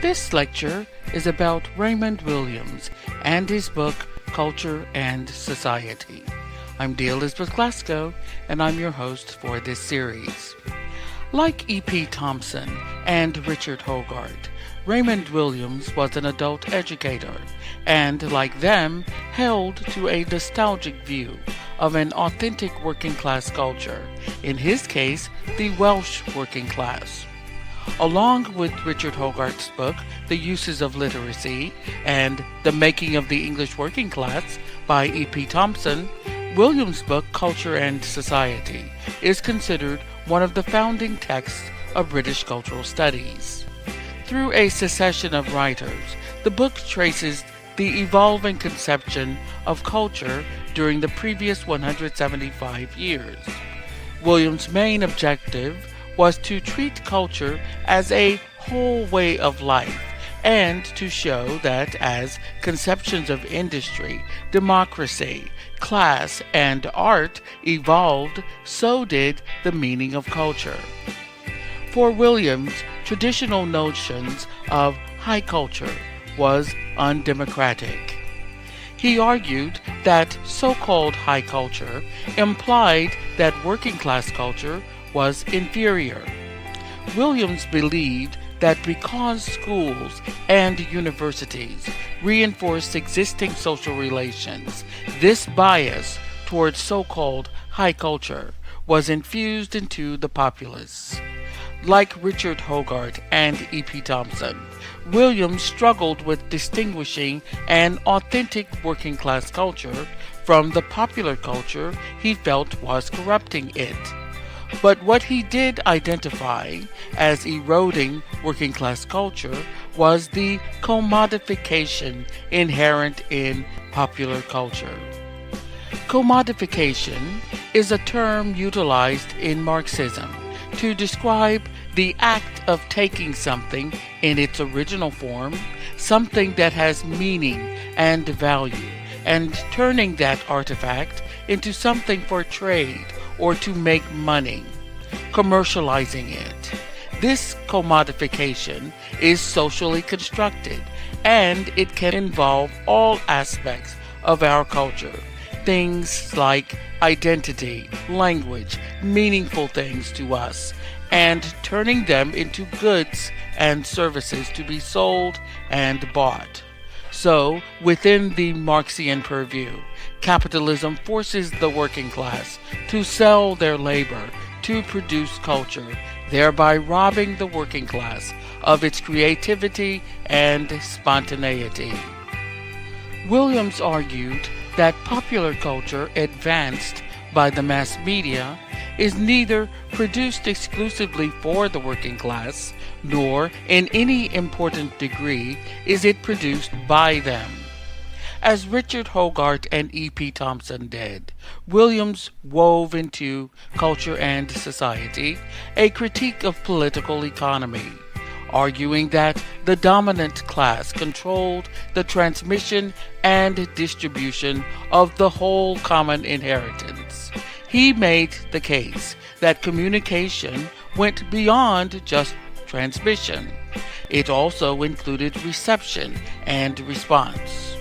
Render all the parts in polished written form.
This lecture is about Raymond Williams and his book Culture and Society. I'm D. Elizabeth Glasgow, and I'm your host for this series. Like E.P. Thompson and Richard Hoggart, Raymond Williams was an adult educator, and like them, held to a nostalgic view of an authentic working class culture, in his case, the Welsh working class. Along with Richard Hoggart's book, The Uses of Literacy, and The Making of the English Working Class by E.P. Thompson, Williams' book, Culture and Society, is considered one of the founding texts of British cultural studies. Through a succession of writers, the book traces the evolving conception of culture during the previous 175 years. Williams' main objective was to treat culture as a whole way of life and to show that as conceptions of industry, democracy, class, and art evolved, so did the meaning of culture. For Williams, traditional notions of high culture was undemocratic. He argued that so-called high culture implied that working class culture was inferior. Williams believed that because schools and universities reinforced existing social relations, this bias towards so-called high culture was infused into the populace. Like Richard Hoggart and E.P. Thompson, Williams struggled with distinguishing an authentic working class culture from the popular culture he felt was corrupting it. But what he did identify as eroding working class culture was the commodification inherent in popular culture. Commodification is a term utilized in Marxism to describe the act of taking something in its original form, something that has meaning and value, and turning that artifact into something for trade or to make money, commercializing it. This commodification is socially constructed, and it can involve all aspects of our culture. Things like identity, language, meaningful things to us, and turning them into goods and services to be sold and bought. So, within the Marxian purview, capitalism forces the working class to sell their labor to produce culture, thereby robbing the working class of its creativity and spontaneity. Williams argued that popular culture advanced by the mass media is neither produced exclusively for the working class, nor in any important degree is it produced by them. As Richard Hoggart and E.P. Thompson did, Williams wove into Culture and Society a critique of political economy, arguing that the dominant class controlled the transmission and distribution of the whole common inheritance. He made the case that communication went beyond just transmission. It also included reception and response.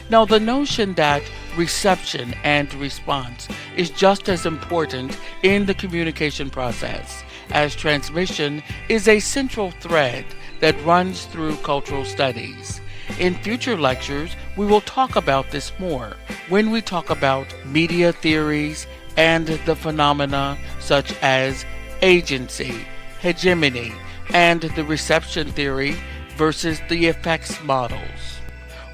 Now, the notion that reception and response is just as important in the communication process as transmission is a central thread that runs through cultural studies. In future lectures, we will talk about this more when we talk about media theories and the phenomena such as agency, hegemony, and the reception theory versus the effects models.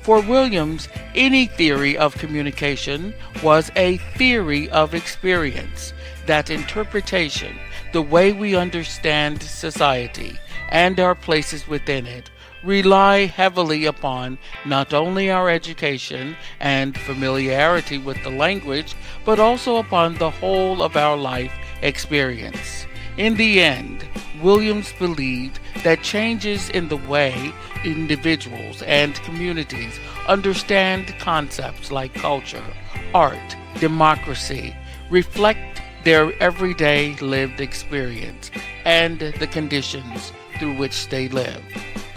For Williams, any theory of communication was a theory of experience. That interpretation, the way we understand society and our places within it, rely heavily upon not only our education and familiarity with the language, but also upon the whole of our life experience. In the end, Williams believed that changes in the way individuals and communities understand concepts like culture, art, democracy, reflect their everyday lived experience and the conditions through which they live.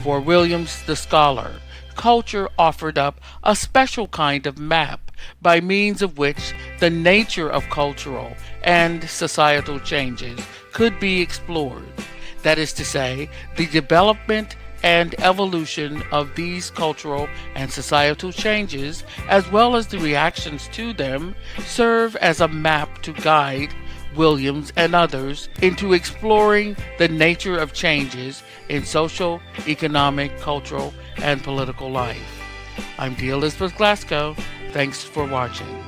For Williams the scholar, culture offered up a special kind of map by means of which the nature of cultural and societal changes could be explored. That is to say, the development and evolution of these cultural and societal changes, as well as the reactions to them, serve as a map to guide Williams and others into exploring the nature of changes in social, economic, cultural, and political life. I'm D. Elizabeth Glasgow. Thanks for watching.